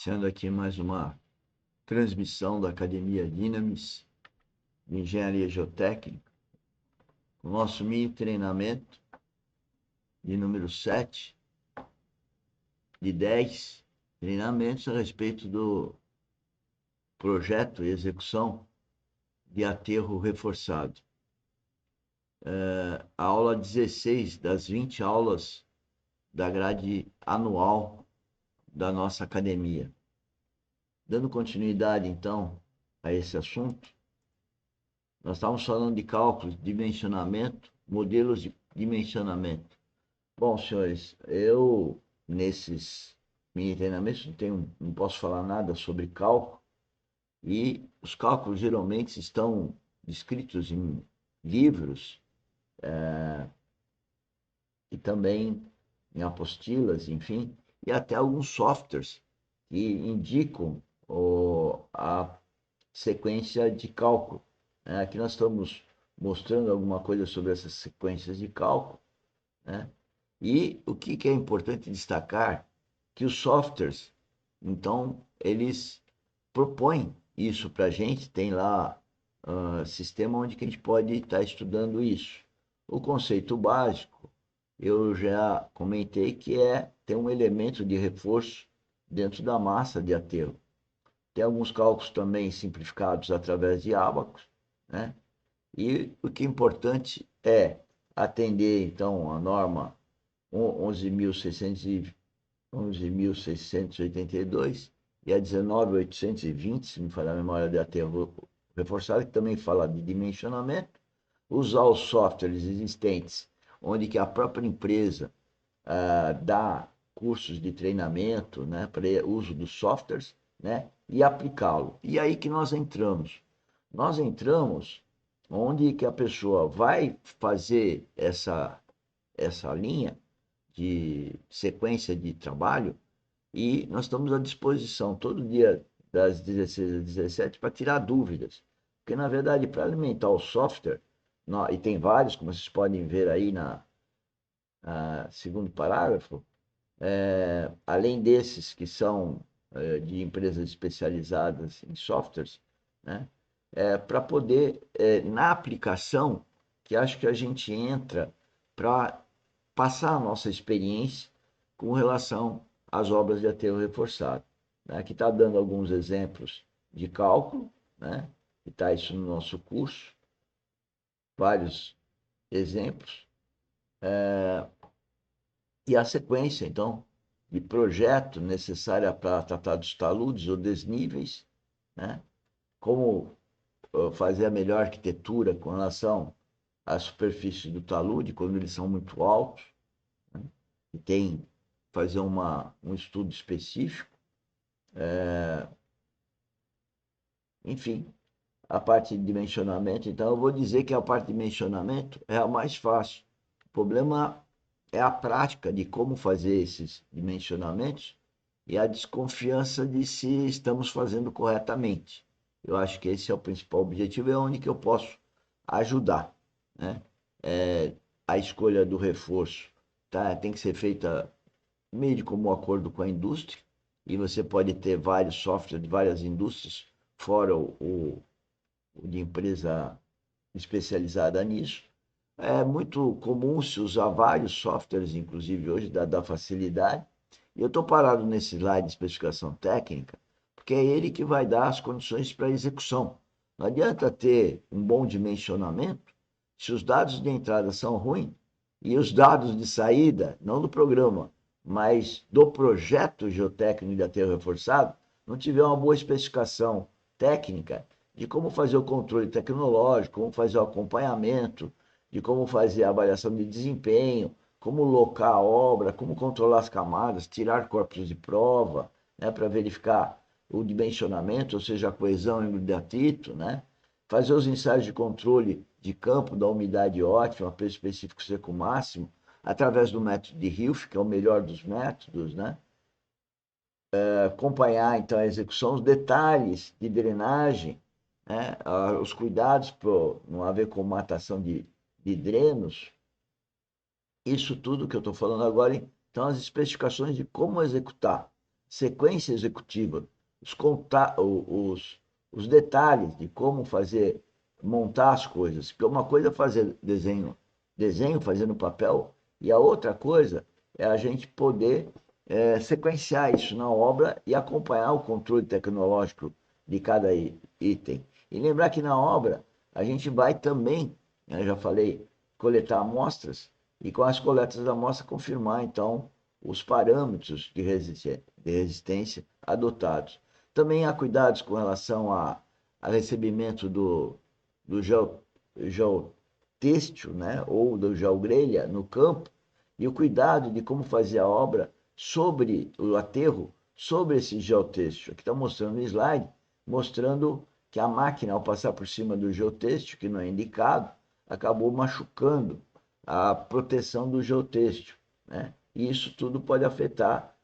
Iniciando aqui mais uma transmissão da Academia Dynamis de Engenharia Geotécnica, o nosso mini treinamento de número 7 de 10 treinamentos a respeito do projeto e execução de aterro reforçado. A aula 16 das 20 aulas da grade anual da nossa academia. Dando continuidade, então, a esse assunto, nós estávamos falando de cálculos, dimensionamento, modelos de dimensionamento. Bom, senhores, eu, nesses mini treinamentos, não posso falar nada sobre cálculo, e os cálculos geralmente estão descritos em livros e também em apostilas, enfim, e até alguns softwares que indicam a sequência de cálculo. Aqui nós estamos mostrando alguma coisa sobre essas sequências de cálculo, né? E o que é importante destacar, que os softwares, então, eles propõem isso para a gente, tem lá sistema onde que a gente pode estar estudando isso. O conceito básico, eu já comentei que ter um elemento de reforço dentro da massa de aterro. Tem alguns cálculos também simplificados através de ábacos, né? E o que é importante é atender, então, a norma 11.682 e a 19.820, se me falhar a memória de aterro reforçado, que também fala de dimensionamento, usar os softwares existentes, onde que a própria empresa dá cursos de treinamento, né, para uso dos softwares, né, e aplicá-lo. E aí que nós entramos. Nós entramos onde que a pessoa vai fazer essa linha de sequência de trabalho e nós estamos à disposição todo dia das 16 às 17 para tirar dúvidas. Porque, na verdade, para alimentar o software, e tem vários, como vocês podem ver aí segundo parágrafo, além desses que são de empresas especializadas em softwares, né, para poder, na aplicação, que acho que a gente entra para passar a nossa experiência com relação às obras de aterro reforçado. Né? Aqui está dando alguns exemplos de cálculo, né? E está isso no nosso curso, vários exemplos. E a sequência, então, de projeto necessária para tratar dos taludes ou desníveis, né? Como fazer a melhor arquitetura com relação à superfície do talude, quando eles são muito altos, né? E tem fazer um estudo específico. Enfim, a parte de dimensionamento, então eu vou dizer que a parte de dimensionamento é a mais fácil. O problema é a prática de como fazer esses dimensionamentos e a desconfiança de se estamos fazendo corretamente. Eu acho que esse é o principal objetivo, é onde que eu posso ajudar, né? A escolha do reforço tem que ser feita meio de como acordo com a indústria, e você pode ter vários softwares de várias indústrias, fora o de empresa especializada nisso. É muito comum se usar vários softwares, inclusive hoje, da facilidade. E eu estou parado nesse slide de especificação técnica, porque é ele que vai dar as condições para a execução. Não adianta ter um bom dimensionamento se os dados de entrada são ruins e os dados de saída, não do programa, mas do projeto geotécnico de aterro reforçado, não tiver uma boa especificação técnica de como fazer o controle tecnológico, como fazer o acompanhamento, de como fazer a avaliação de desempenho, como locar a obra, como controlar as camadas, tirar corpos de prova, né, para verificar o dimensionamento, ou seja, a coesão e o atrito, né? Fazer os ensaios de controle de campo da umidade ótima, preço específico seco máximo, através do método de Hilf, que é o melhor dos métodos, né? Acompanhar, então, a execução, os detalhes de drenagem, né? Os cuidados para não haver comatação de drenos, isso tudo que eu estou falando agora, então as especificações de como executar. sequência executiva, os detalhes de como fazer, montar as coisas. Porque uma coisa é fazer desenho fazendo papel, e a outra coisa é a gente poder sequenciar isso na obra e acompanhar o controle tecnológico de cada item. E lembrar que na obra a gente vai também, eu já falei, coletar amostras e com as coletas da amostra confirmar, então, os parâmetros de resistência adotados. Também há cuidados com relação a recebimento do geotêxtil, né, ou do geogrelha no campo, e o cuidado de como fazer a obra sobre o aterro, sobre esse geotêxtil. Aqui está mostrando o slide, mostrando que a máquina, ao passar por cima do geotêxtil, que não é indicado, acabou machucando a proteção do geotêxtil, né? E isso tudo pode afetar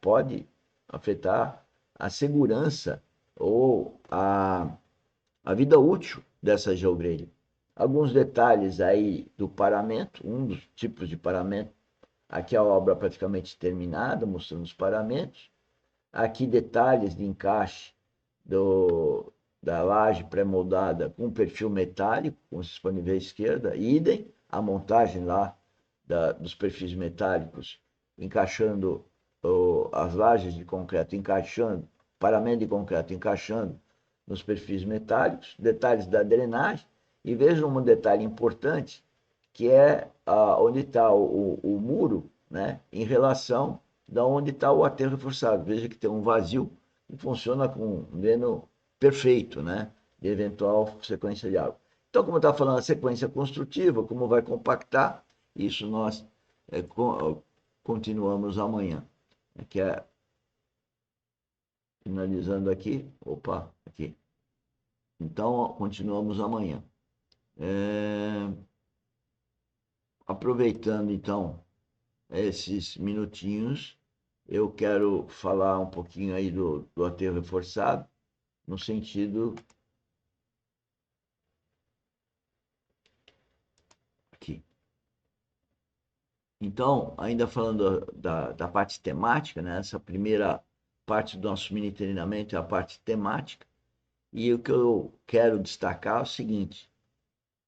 pode afetar a segurança ou a vida útil dessa geogrelha. Alguns detalhes aí do paramento, um dos tipos de paramento. Aqui a obra praticamente terminada, mostrando os paramentos. Aqui detalhes de encaixe da laje pré-moldada com perfil metálico, como vocês podem ver à esquerda, idem, a montagem lá dos perfis metálicos, encaixando as lajes de concreto, encaixando, paramento de concreto encaixando nos perfis metálicos, detalhes da drenagem, e vejam um detalhe importante, que é onde está o muro, né, em relação da onde está o aterro reforçado. Veja que tem um vazio que funciona com um dreno perfeito, né, de eventual sequência de água. Então, como eu estava falando, a sequência construtiva, como vai compactar, isso nós continuamos amanhã. Que é, finalizando aqui, aqui. Então, continuamos amanhã. Aproveitando, então, esses minutinhos, eu quero falar um pouquinho aí do aterro reforçado, no sentido aqui. Então, ainda falando da parte temática, né? Essa primeira parte do nosso mini treinamento é a parte temática, e o que eu quero destacar é o seguinte: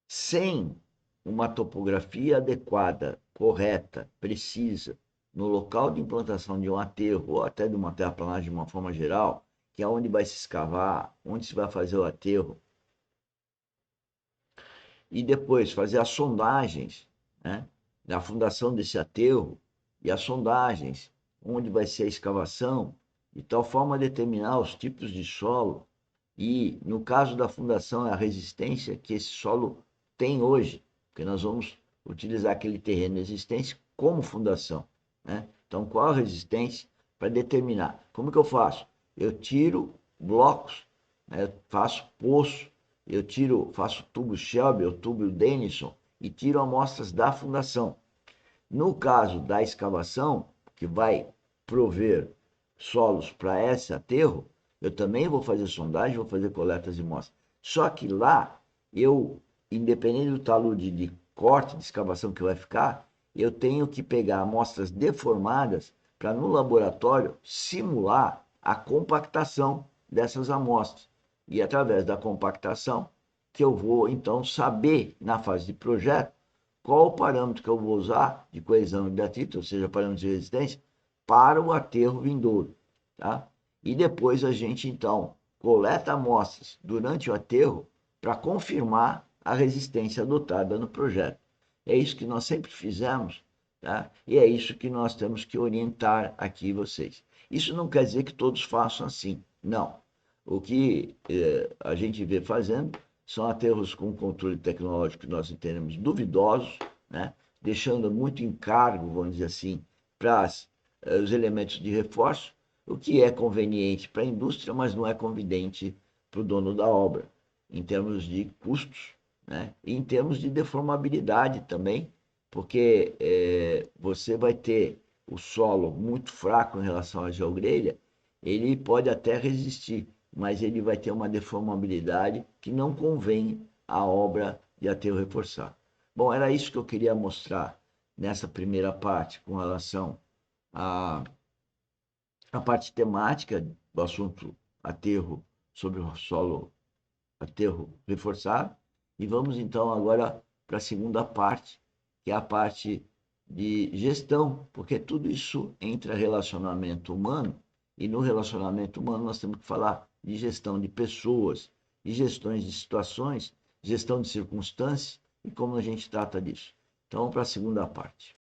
sem uma topografia adequada, correta, precisa, no local de implantação de um aterro ou até de uma terraplanagem de uma forma geral, que é onde vai se escavar, onde se vai fazer o aterro, e depois fazer as sondagens, né, da fundação desse aterro e as sondagens, onde vai ser a escavação, de tal forma a determinar os tipos de solo e, no caso da fundação, a resistência que esse solo tem hoje, porque nós vamos utilizar aquele terreno existente como fundação, né? Então, qual a resistência para determinar? Como que eu faço? Eu tiro blocos, né? Faço poço, faço tubo Shelby ou tubo Denison e tiro amostras da fundação. No caso da escavação, que vai prover solos para esse aterro, eu também vou fazer sondagem, vou fazer coletas de amostras. Só que lá, independente do talude de corte de escavação que vai ficar, eu tenho que pegar amostras deformadas para, no laboratório, simular a compactação dessas amostras. E através da compactação, que eu vou, então, saber, na fase de projeto, qual o parâmetro que eu vou usar de coesão e de atrito, ou seja, parâmetro de resistência, para o aterro vindouro. Tá? E depois a gente, então, coleta amostras durante o aterro para confirmar a resistência adotada no projeto. É isso que nós sempre fizemos, tá? E é isso que nós temos que orientar aqui vocês. Isso não quer dizer que todos façam assim, não. O que a gente vê fazendo são aterros com controle tecnológico que nós entendemos duvidosos, né? Deixando muito encargo, vamos dizer assim, para os elementos de reforço, o que é conveniente para a indústria, mas não é conveniente para o dono da obra, em termos de custos, né? E em termos de deformabilidade também, porque você vai ter o solo muito fraco em relação à geogrelha, ele pode até resistir, mas ele vai ter uma deformabilidade que não convém à obra de aterro reforçado. Bom, era isso que eu queria mostrar nessa primeira parte com relação a a parte temática do assunto aterro sobre o solo, aterro reforçado. E vamos então agora para a segunda parte, que é a parte de gestão, porque tudo isso entra relacionamento humano, e no relacionamento humano nós temos que falar de gestão de pessoas, de gestões de situações, gestão de circunstâncias e como a gente trata disso. Então, vamos para a segunda parte.